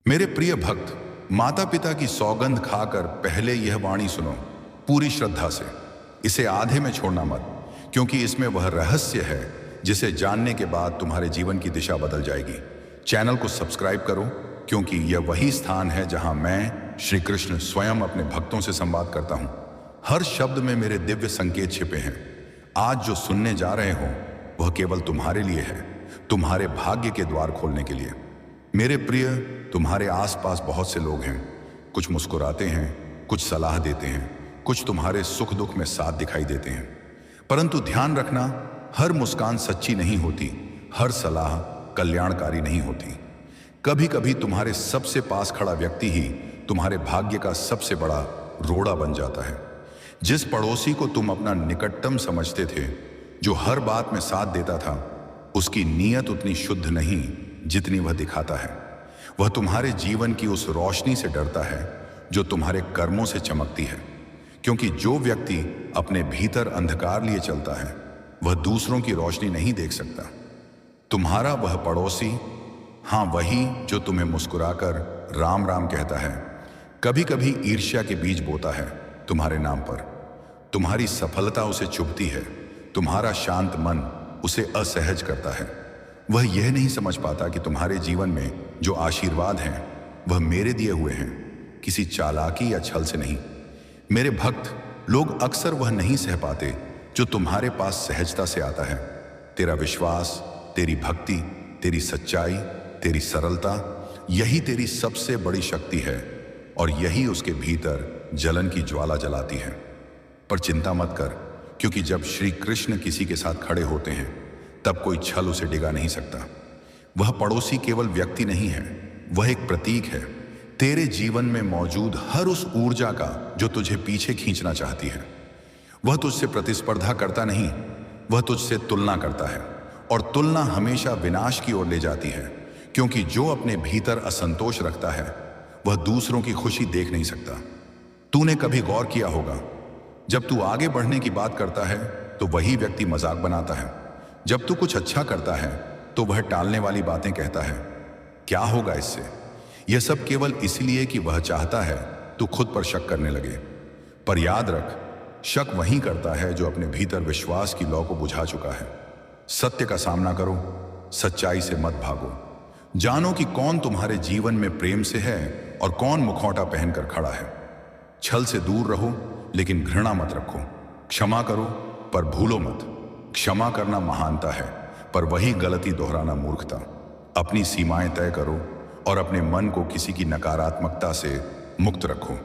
मेरे प्रिय भक्त, माता पिता की सौगंध खाकर पहले यह वाणी सुनो पूरी श्रद्धा से। इसे आधे में छोड़ना मत, क्योंकि इसमें वह रहस्य है जिसे जानने के बाद तुम्हारे जीवन की दिशा बदल जाएगी। चैनल को सब्सक्राइब करो, क्योंकि यह वही स्थान है जहां मैं श्री कृष्ण स्वयं अपने भक्तों से संवाद करता हूं। हर शब्द में मेरे दिव्य संकेत छिपे हैं। आज जो सुनने जा रहे हो वह केवल तुम्हारे लिए है, तुम्हारे भाग्य के द्वार खोलने के लिए। मेरे प्रिय, तुम्हारे आसपास बहुत से लोग हैं। कुछ मुस्कुराते हैं, कुछ सलाह देते हैं, कुछ तुम्हारे सुख दुख में साथ दिखाई देते हैं। परंतु ध्यान रखना, हर मुस्कान सच्ची नहीं होती, हर सलाह कल्याणकारी नहीं होती। कभी कभी तुम्हारे सबसे पास खड़ा व्यक्ति ही तुम्हारे भाग्य का सबसे बड़ा रोड़ा बन जाता है। जिस पड़ोसी को तुम अपना निकटतम समझते थे, जो हर बात में साथ देता था, उसकी नीयत उतनी शुद्ध नहीं जितनी वह दिखाता है। वह तुम्हारे जीवन की उस रोशनी से डरता है जो तुम्हारे कर्मों से चमकती है, क्योंकि जो व्यक्ति अपने भीतर अंधकार लिए चलता है वह दूसरों की रोशनी नहीं देख सकता। तुम्हारा वह पड़ोसी, हाँ वही जो तुम्हें मुस्कुराकर राम राम कहता है, कभी कभी ईर्ष्या के बीज बोता है तुम्हारे नाम पर। तुम्हारी सफलता उसे चुभती है, तुम्हारा शांत मन उसे असहज करता है। वह यह नहीं समझ पाता कि तुम्हारे जीवन में जो आशीर्वाद हैं वह मेरे दिए हुए हैं, किसी चालाकी या छल से नहीं। मेरे भक्त, लोग अक्सर वह नहीं सह पाते जो तुम्हारे पास सहजता से आता है। तेरा विश्वास, तेरी भक्ति, तेरी सच्चाई, तेरी सरलता, यही तेरी सबसे बड़ी शक्ति है और यही उसके भीतर जलन की ज्वाला जलाती है। पर चिंता मत कर, क्योंकि जब श्री कृष्ण किसी के साथ खड़े होते हैं तब कोई छल उसे डिगा नहीं सकता। वह पड़ोसी केवल व्यक्ति नहीं है, वह एक प्रतीक है, तेरे जीवन में मौजूद हर उस ऊर्जा का जो तुझे पीछे खींचना चाहती है। वह तुझसे प्रतिस्पर्धा करता नहीं, वह तुझसे तुलना करता है, और तुलना हमेशा विनाश की ओर ले जाती है, क्योंकि जो अपने भीतर असंतोष रखता है वह दूसरों की खुशी देख नहीं सकता। तूने कभी गौर किया होगा, जब तू आगे बढ़ने की बात करता है तो वही व्यक्ति मजाक बनाता है, जब तू कुछ अच्छा करता है तो वह टालने वाली बातें कहता है। क्या होगा इससे? यह सब केवल इसलिए कि वह चाहता है तू खुद पर शक करने लगे। पर याद रख, शक वही करता है जो अपने भीतर विश्वास की लौ को बुझा चुका है। सत्य का सामना करो, सच्चाई से मत भागो। जानो कि कौन तुम्हारे जीवन में प्रेम से है और कौन मुखौटा पहनकर खड़ा है। छल से दूर रहो, लेकिन घृणा मत रखो। क्षमा करो, पर भूलो मत। क्षमा करना महानता है, पर वही गलती दोहराना मूर्खता। अपनी सीमाएं तय करो और अपने मन को किसी की नकारात्मकता से मुक्त रखो।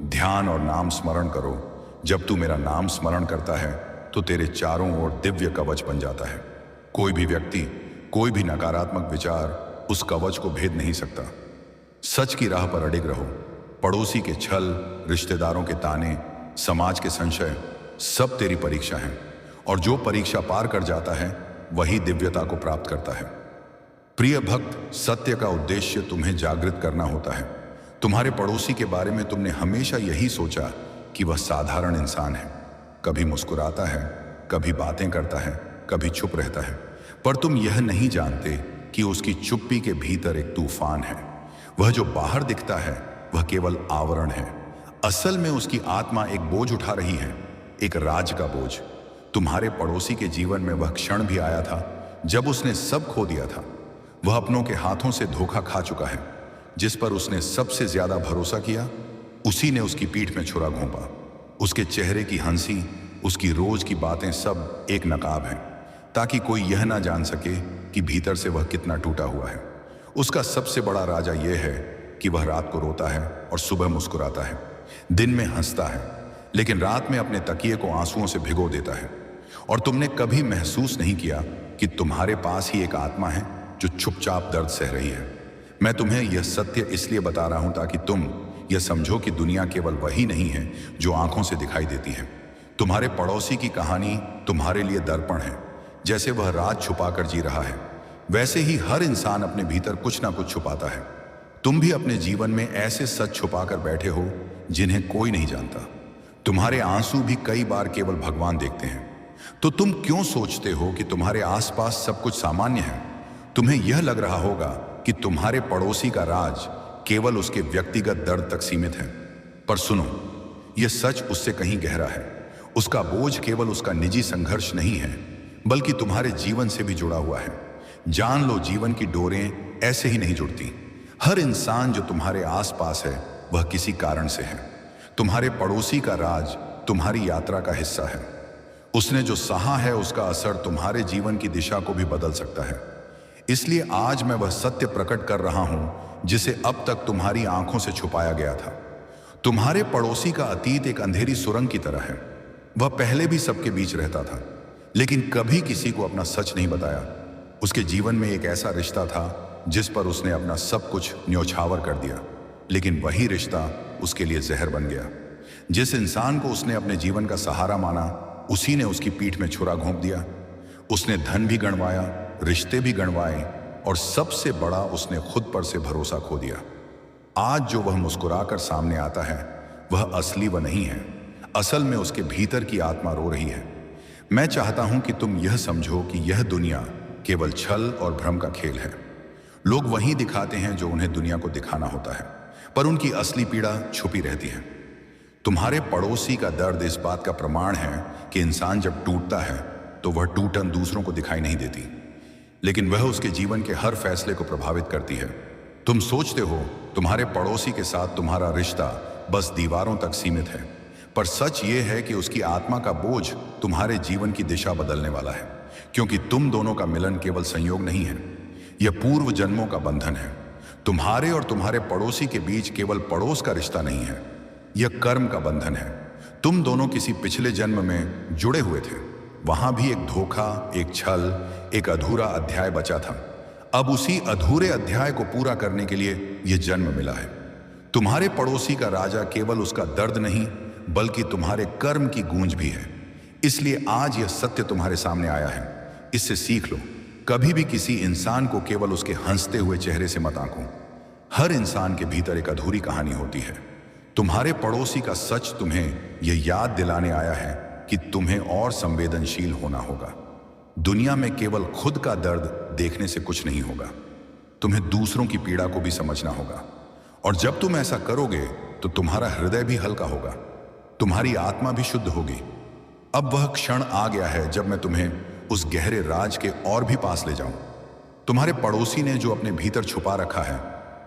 ध्यान और नाम स्मरण करो। जब तू मेरा नाम स्मरण करता है तो तेरे चारों ओर दिव्य कवच बन जाता है। कोई भी व्यक्ति, कोई भी नकारात्मक विचार उस कवच को भेद नहीं सकता। सच की राह पर अडिग रहो। पड़ोसी के छल, रिश्तेदारों के ताने, समाज के संशय, सब तेरी परीक्षा है, और जो परीक्षा पार कर जाता है वही दिव्यता को प्राप्त करता है। प्रिय भक्त, सत्य का उद्देश्य तुम्हें जागृत करना होता है। तुम्हारे पड़ोसी के बारे में तुमने हमेशा यही सोचा कि वह साधारण इंसान है, कभी मुस्कुराता है, कभी बातें करता है, कभी चुप रहता है। पर तुम यह नहीं जानते कि उसकी चुप्पी के भीतर एक तूफान है। वह जो बाहर दिखता है वह केवल आवरण है। असल में उसकी आत्मा एक बोझ उठा रही है, एक राज का बोझ। तुम्हारे पड़ोसी के जीवन में वह क्षण भी आया था जब उसने सब खो दिया था। वह अपनों के हाथों से धोखा खा चुका है। जिस पर उसने सबसे ज्यादा भरोसा किया, उसी ने उसकी पीठ में छुरा घोंपा। उसके चेहरे की हंसी, उसकी रोज की बातें सब एक नकाब हैं, ताकि कोई यह ना जान सके कि भीतर से वह कितना टूटा हुआ है। उसका सबसे बड़ा राजा यह है कि वह रात को रोता है और सुबह मुस्कुराता है। दिन में हंसता है, लेकिन रात में अपने तकिए को आंसुओं से भिगो देता है। और तुमने कभी महसूस नहीं किया कि तुम्हारे पास ही एक आत्मा है जो चुपचाप दर्द सह रही है। मैं तुम्हें यह सत्य इसलिए बता रहा हूं ताकि तुम यह समझो कि दुनिया केवल वही नहीं है जो आंखों से दिखाई देती है। तुम्हारे पड़ोसी की कहानी तुम्हारे लिए दर्पण है। जैसे वह रात छुपाकर जी रहा है, वैसे ही हर इंसान अपने भीतर कुछ ना कुछ छुपाता है। तुम भी अपने जीवन में ऐसे सच छुपाकर बैठे हो जिन्हें कोई नहीं जानता। तुम्हारे आंसू भी कई बार केवल भगवान देखते हैं। तो तुम क्यों सोचते हो कि तुम्हारे आसपास सब कुछ सामान्य है? तुम्हें यह लग रहा होगा कि तुम्हारे पड़ोसी का राज केवल उसके व्यक्तिगत दर्द तक सीमित है। पर सुनो, यह सच उससे कहीं गहरा है। उसका बोझ केवल उसका निजी संघर्ष नहीं है, बल्कि तुम्हारे जीवन से भी जुड़ा हुआ है। जान लो, जीवन की डोरें ऐसे ही नहीं जुड़ती। हर इंसान जो तुम्हारे आसपास है वह किसी कारण से है। तुम्हारे पड़ोसी का राज तुम्हारी यात्रा का हिस्सा है। उसने जो सहा है उसका असर तुम्हारे जीवन की दिशा को भी बदल सकता है। इसलिए आज मैं वह सत्य प्रकट कर रहा हूं जिसे अब तक तुम्हारी आंखों से छुपाया गया था। तुम्हारे पड़ोसी का अतीत एक अंधेरी सुरंग की तरह है। वह पहले भी सबके बीच रहता था, लेकिन कभी किसी को अपना सच नहीं बताया। उसके जीवन में एक ऐसा रिश्ता था जिस पर उसने अपना सब कुछ न्योछावर कर दिया, लेकिन वही रिश्ता उसके लिए जहर बन गया। जिस इंसान को उसने अपने जीवन का सहारा माना, उसी ने उसकी पीठ में छुरा घोंप दिया। उसने धन भी गंवाया, रिश्ते भी गंवाए, और सबसे बड़ा, उसने खुद पर से भरोसा खो दिया। आज जो वह मुस्कुराकर सामने आता है वह असली वह नहीं है। असल में उसके भीतर की आत्मा रो रही है। मैं चाहता हूं कि तुम यह समझो कि यह दुनिया केवल छल और भ्रम का खेल है। लोग वही दिखाते हैं जो उन्हें दुनिया को दिखाना होता है, पर उनकी असली पीड़ा छुपी रहती है। तुम्हारे पड़ोसी का दर्द इस बात का प्रमाण है कि इंसान जब टूटता है तो वह टूटन दूसरों को दिखाई नहीं देती, लेकिन वह उसके जीवन के हर फैसले को प्रभावित करती है। तुम सोचते हो तुम्हारे पड़ोसी के साथ तुम्हारा रिश्ता बस दीवारों तक सीमित है, पर सच ये है कि उसकी आत्मा का बोझ तुम्हारे जीवन की दिशा बदलने वाला है। क्योंकि तुम दोनों का मिलन केवल संयोग नहीं है, यह पूर्व जन्मों का बंधन है। तुम्हारे और तुम्हारे पड़ोसी के बीच केवल पड़ोस का रिश्ता नहीं है, यह कर्म का बंधन है। तुम दोनों किसी पिछले जन्म में जुड़े हुए थे। वहां भी एक धोखा, एक छल, एक अधूरा अध्याय बचा था। अब उसी अधूरे अध्याय को पूरा करने के लिए यह जन्म मिला है। तुम्हारे पड़ोसी का राजा केवल उसका दर्द नहीं, बल्कि तुम्हारे कर्म की गूंज भी है। इसलिए आज यह सत्य तुम्हारे सामने आया है। इससे सीख लो, कभी भी किसी इंसान को केवल उसके हंसते हुए चेहरे से मत आंको। हर इंसान के भीतर एक अधूरी कहानी होती है। तुम्हारे पड़ोसी का सच तुम्हें यह याद दिलाने आया है कि तुम्हें और संवेदनशील होना होगा। दुनिया में केवल खुद का दर्द देखने से कुछ नहीं होगा, तुम्हें दूसरों की पीड़ा को भी समझना होगा। और जब तुम ऐसा करोगे तो तुम्हारा हृदय भी हल्का होगा, तुम्हारी आत्मा भी शुद्ध होगी। अब वह क्षण आ गया है जब मैं तुम्हें उस गहरे राज के और भी पास ले जाऊं। तुम्हारे पड़ोसी ने जो अपने भीतर छुपा रखा है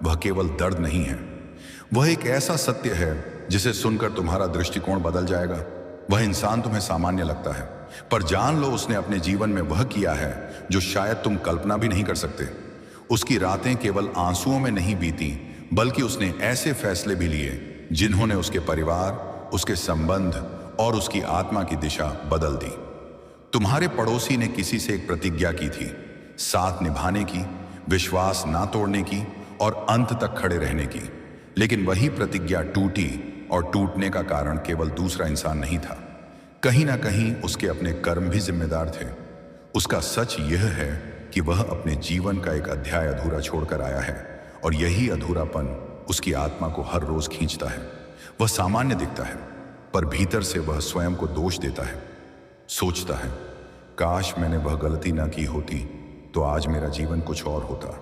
वह केवल दर्द नहीं है, वह एक ऐसा सत्य है जिसे सुनकर तुम्हारा दृष्टिकोण बदल जाएगा। वह इंसान तुम्हें सामान्य लगता है, पर जान लो उसने अपने जीवन में वह किया है जो शायद तुम कल्पना भी नहीं कर सकते। उसकी रातें केवल आंसुओं में नहीं बीती, बल्कि उसने ऐसे फैसले भी लिए जिन्होंने उसके परिवार, उसके संबंध और उसकी आत्मा की दिशा बदल दी। तुम्हारे पड़ोसी ने किसी से एक प्रतिज्ञा की थी, साथ निभाने की, विश्वास ना तोड़ने की और अंत तक खड़े रहने की। लेकिन वही प्रतिज्ञा टूटी, और टूटने का कारण केवल दूसरा इंसान नहीं था, कहीं ना कहीं उसके अपने कर्म भी जिम्मेदार थे। उसका सच यह है कि वह अपने जीवन का एक अध्याय अधूरा छोड़कर आया है, और यही अधूरापन उसकी आत्मा को हर रोज खींचता है। वह सामान्य दिखता है, पर भीतर से वह स्वयं को दोष देता है। सोचता है, काश मैंने वह गलती ना की होती तो आज मेरा जीवन कुछ और होता।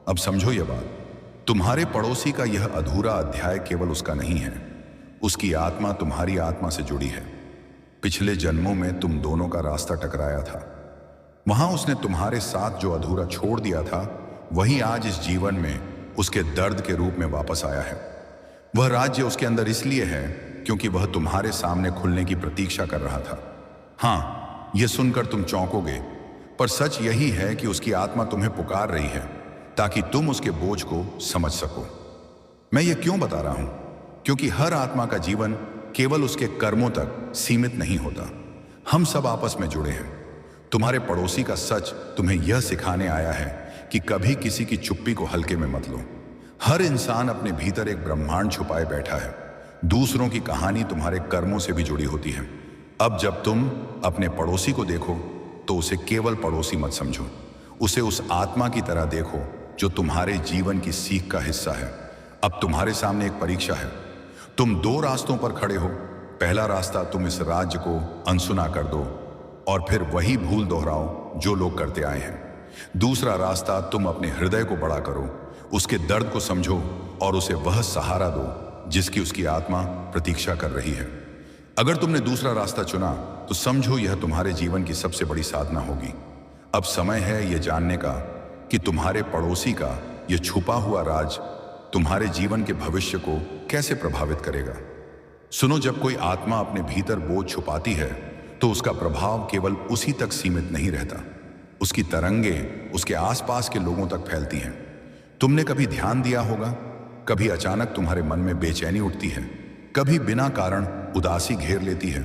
अब समझो यह बात, तुम्हारे पड़ोसी का यह अधूरा अध्याय केवल उसका नहीं है, उसकी आत्मा तुम्हारी आत्मा से जुड़ी है। पिछले जन्मों में तुम दोनों का रास्ता टकराया था। वहां उसने तुम्हारे साथ जो अधूरा छोड़ दिया था, वही आज इस जीवन में उसके दर्द के रूप में वापस आया है। वह राज्य उसके अंदर इसलिए है क्योंकि वह तुम्हारे सामने खुलने की प्रतीक्षा कर रहा था। हाँ, यह सुनकर तुम चौंकोगे, पर सच यही है कि उसकी आत्मा तुम्हें पुकार रही है ताकि तुम उसके बोझ को समझ सको। मैं ये क्यों बता रहा हूं? क्योंकि हर आत्मा का जीवन केवल उसके कर्मों तक सीमित नहीं होता। हम सब आपस में जुड़े हैं। तुम्हारे पड़ोसी का सच तुम्हें यह सिखाने आया है कि कभी किसी की चुप्पी को हल्के में मत लो। हर इंसान अपने भीतर एक ब्रह्मांड छुपाए बैठा है। दूसरों की कहानी तुम्हारे कर्मों से भी जुड़ी होती है। अब जब तुम अपने पड़ोसी को देखो तो उसे केवल पड़ोसी मत समझो, उसे उस आत्मा की तरह देखो जो तुम्हारे जीवन की सीख का हिस्सा है। अब तुम्हारे सामने एक परीक्षा है। तुम दो रास्तों पर खड़े हो। पहला रास्ता, तुम इस राज्य को अनसुना कर दो और फिर वही भूल दोहराओ जो लोग करते आए हैं। दूसरा रास्ता, तुम अपने हृदय को बड़ा करो, उसके दर्द को समझो और उसे वह सहारा दो जिसकी उसकी आत्मा प्रतीक्षा कर रही है। अगर तुमने दूसरा रास्ता चुना तो समझो यह तुम्हारे जीवन की सबसे बड़ी साधना होगी। अब समय है यह जानने का कि तुम्हारे पड़ोसी का यह छुपा हुआ राज तुम्हारे जीवन के भविष्य को कैसे प्रभावित करेगा। सुनो, जब कोई आत्मा अपने भीतर बोझ छुपाती है तो उसका प्रभाव केवल उसी तक सीमित नहीं रहता, उसकी तरंगें उसके आसपास के लोगों तक फैलती हैं। तुमने कभी ध्यान दिया होगा, कभी अचानक तुम्हारे मन में बेचैनी उठती है, कभी बिना कारण उदासी घेर लेती है,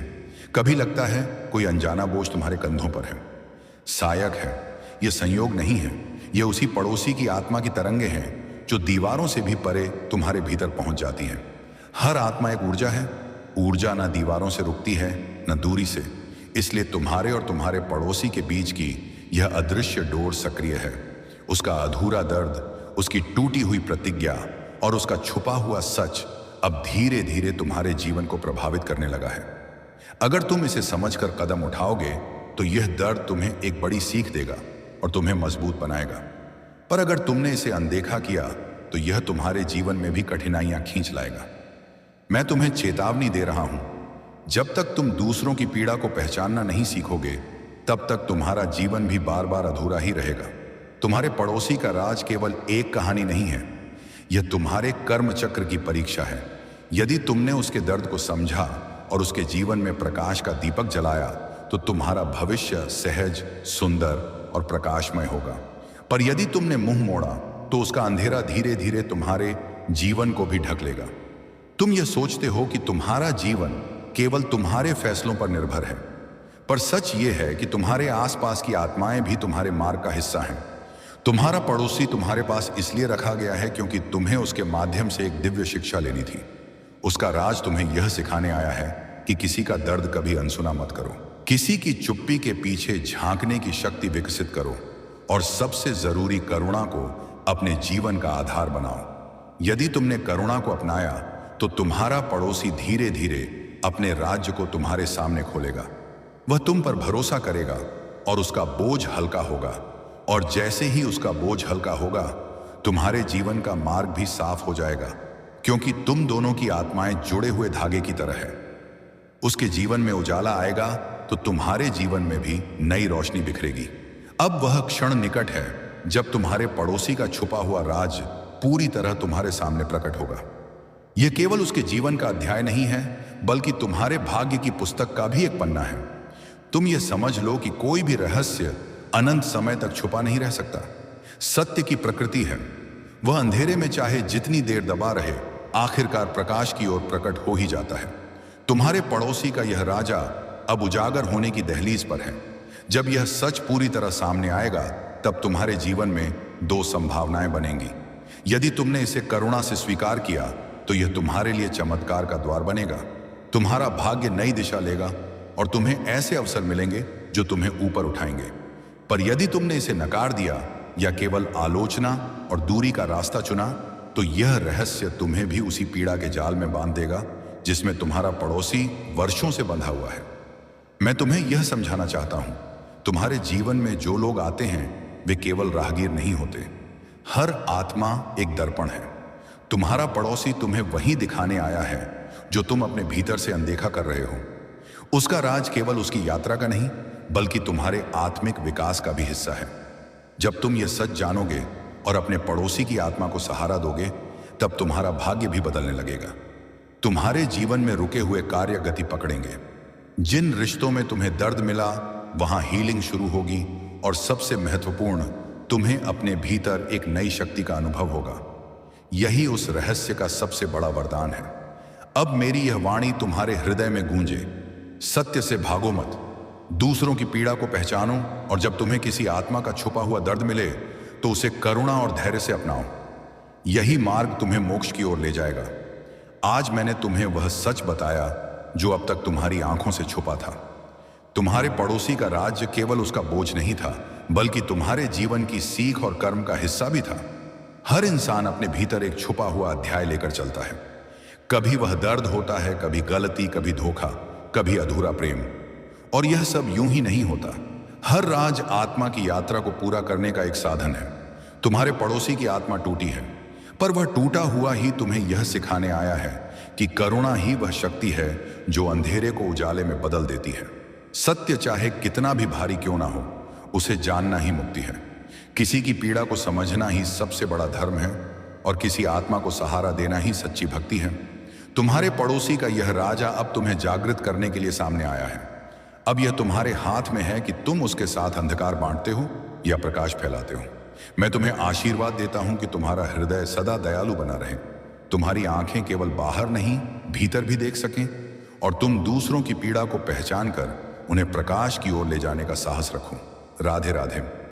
कभी लगता है कोई अनजाना बोझ तुम्हारे कंधों पर है। सहायक है, यह संयोग नहीं है, यह उसी पड़ोसी की आत्मा की तरंगें हैं जो दीवारों से भी परे तुम्हारे भीतर पहुंच जाती हैं। हर आत्मा एक ऊर्जा है, ऊर्जा न दीवारों से रुकती है न दूरी से, इसलिए तुम्हारे और तुम्हारे पड़ोसी के बीच की यह अदृश्य डोर सक्रिय है। उसका अधूरा दर्द, उसकी टूटी हुई प्रतिज्ञा और उसका छुपा हुआ सच अब धीरे धीरे तुम्हारे जीवन को प्रभावित करने लगा है। अगर तुम इसे समझकर कदम उठाओगे तो यह दर्द तुम्हें एक बड़ी सीख देगा और तुम्हें मजबूत बनाएगा। पर अगर तुमने इसे अनदेखा किया तो यह तुम्हारे जीवन में भी कठिनाइयां खींच लाएगा। मैं तुम्हें चेतावनी दे रहा हूं, जब तक तुम दूसरों की पीड़ा को पहचानना नहीं सीखोगे तब तक तुम्हारा जीवन भी बार बार अधूरा ही रहेगा। तुम्हारे पड़ोसी का राज केवल एक कहानी नहीं है, यह तुम्हारे कर्म चक्र की परीक्षा है। यदि तुमने उसके दर्द को समझा और उसके जीवन में प्रकाश का दीपक जलाया तो तुम्हारा भविष्य सहज, सुंदर और प्रकाशमय होगा। पर यदि तुमने मुंह मोड़ा तो उसका अंधेरा धीरे धीरे तुम्हारे जीवन को भी ढक लेगा। तुम यह सोचते हो कि तुम्हारा जीवन केवल तुम्हारे फैसलों पर निर्भर है, पर सच यह है कि तुम्हारे आसपास की आत्माएं भी तुम्हारे मार्ग का हिस्सा हैं। तुम्हारा पड़ोसी तुम्हारे पास इसलिए रखा गया है क्योंकि तुम्हें उसके माध्यम से एक दिव्य शिक्षा लेनी थी। उसका राज तुम्हें यह सिखाने आया है कि किसी का दर्द कभी अनसुना मत करो, किसी की चुप्पी के पीछे झांकने की शक्ति विकसित करो और सबसे जरूरी करुणा को अपने जीवन का आधार बनाओ। यदि तुमने करुणा को अपनाया तो तुम्हारा पड़ोसी धीरे धीरे अपने राज्य को तुम्हारे सामने खोलेगा। वह तुम पर भरोसा करेगा और उसका बोझ हल्का होगा, और जैसे ही उसका बोझ हल्का होगा तुम्हारे जीवन का मार्ग भी साफ हो जाएगा, क्योंकि तुम दोनों की आत्माएं जुड़े हुए धागे की तरह है। उसके जीवन में उजाला आएगा तो तुम्हारे जीवन में भी नई रोशनी बिखरेगी। अब वह क्षण निकट है जब तुम्हारे पड़ोसी का छुपा हुआ राज पूरी तरह तुम्हारे सामने प्रकट होगा। यह केवल उसके जीवन का अध्याय नहीं है, बल्कि तुम्हारे भाग्य की पुस्तक का भी एक पन्ना है। तुम यह समझ लो कि कोई भी रहस्य अनंत समय तक छुपा नहीं रह सकता। सत्य की प्रकृति है, वह अंधेरे में चाहे जितनी देर दबा रहे आखिरकार प्रकाश की ओर प्रकट हो ही जाता है। तुम्हारे पड़ोसी का यह राजा अब उजागर होने की दहलीज पर है। जब यह सच पूरी तरह सामने आएगा तब तुम्हारे जीवन में दो संभावनाएं बनेंगी। यदि तुमने इसे करुणा से स्वीकार किया तो यह तुम्हारे लिए चमत्कार का द्वार बनेगा। तुम्हारा भाग्य नई दिशा लेगा और तुम्हें ऐसे अवसर मिलेंगे जो तुम्हें ऊपर उठाएंगे। पर यदि तुमने इसे नकार दिया या केवल आलोचना और दूरी का रास्ता चुना तो यह रहस्य तुम्हें भी उसी पीड़ा के जाल में बांध देगा जिसमें तुम्हारा पड़ोसी वर्षों से बंधा हुआ है। मैं तुम्हें यह समझाना चाहता हूं, तुम्हारे जीवन में जो लोग आते हैं वे केवल राहगीर नहीं होते। हर आत्मा एक दर्पण है। तुम्हारा पड़ोसी तुम्हें वही दिखाने आया है जो तुम अपने भीतर से अनदेखा कर रहे हो। उसका राज केवल उसकी यात्रा का नहीं बल्कि तुम्हारे आत्मिक विकास का भी हिस्सा है। जब तुम यह सच जानोगे और अपने पड़ोसी की आत्मा को सहारा दोगे तब तुम्हारा भाग्य भी बदलने लगेगा। तुम्हारे जीवन में रुके हुए कार्य गति पकड़ेंगे। जिन रिश्तों में तुम्हें दर्द मिला वहां हीलिंग शुरू होगी और सबसे महत्वपूर्ण, तुम्हें अपने भीतर एक नई शक्ति का अनुभव होगा। यही उस रहस्य का सबसे बड़ा वरदान है। अब मेरी यह वाणी तुम्हारे हृदय में गूंजे, सत्य से भागो मत, दूसरों की पीड़ा को पहचानो और जब तुम्हें किसी आत्मा का छुपा हुआ दर्द मिले तो उसे करुणा और धैर्य से अपनाओ। यही मार्ग तुम्हें मोक्ष की ओर ले जाएगा। आज मैंने तुम्हें वह सच बताया जो अब तक तुम्हारी आंखों से छुपा था। तुम्हारे पड़ोसी का राज्य केवल उसका बोझ नहीं था बल्कि तुम्हारे जीवन की सीख और कर्म का हिस्सा भी था। हर इंसान अपने भीतर एक छुपा हुआ अध्याय लेकर चलता है। कभी वह दर्द होता है, कभी गलती, कभी धोखा, कभी अधूरा प्रेम, और यह सब यूं ही नहीं होता। हर राज आत्मा की यात्रा को पूरा करने का एक साधन है। तुम्हारे पड़ोसी की आत्मा टूटी है, पर वह टूटा हुआ ही तुम्हें यह सिखाने आया है कि करुणा ही वह शक्ति है जो अंधेरे को उजाले में बदल देती है। सत्य चाहे कितना भी भारी क्यों ना हो, उसे जानना ही मुक्ति है। किसी की पीड़ा को समझना ही सबसे बड़ा धर्म है और किसी आत्मा को सहारा देना ही सच्ची भक्ति है। तुम्हारे पड़ोसी का यह राजा अब तुम्हें जागृत करने के लिए सामने आया है। अब यह तुम्हारे हाथ में है कि तुम उसके साथ अंधकार बांटते हो या प्रकाश फैलाते हो। मैं तुम्हें आशीर्वाद देता हूं कि तुम्हारा हृदय सदा दयालु बना रहे, तुम्हारी आंखें केवल बाहर नहीं भीतर भी देख सकें और तुम दूसरों की पीड़ा को पहचान कर उन्हें प्रकाश की ओर ले जाने का साहस रखो। राधे राधे।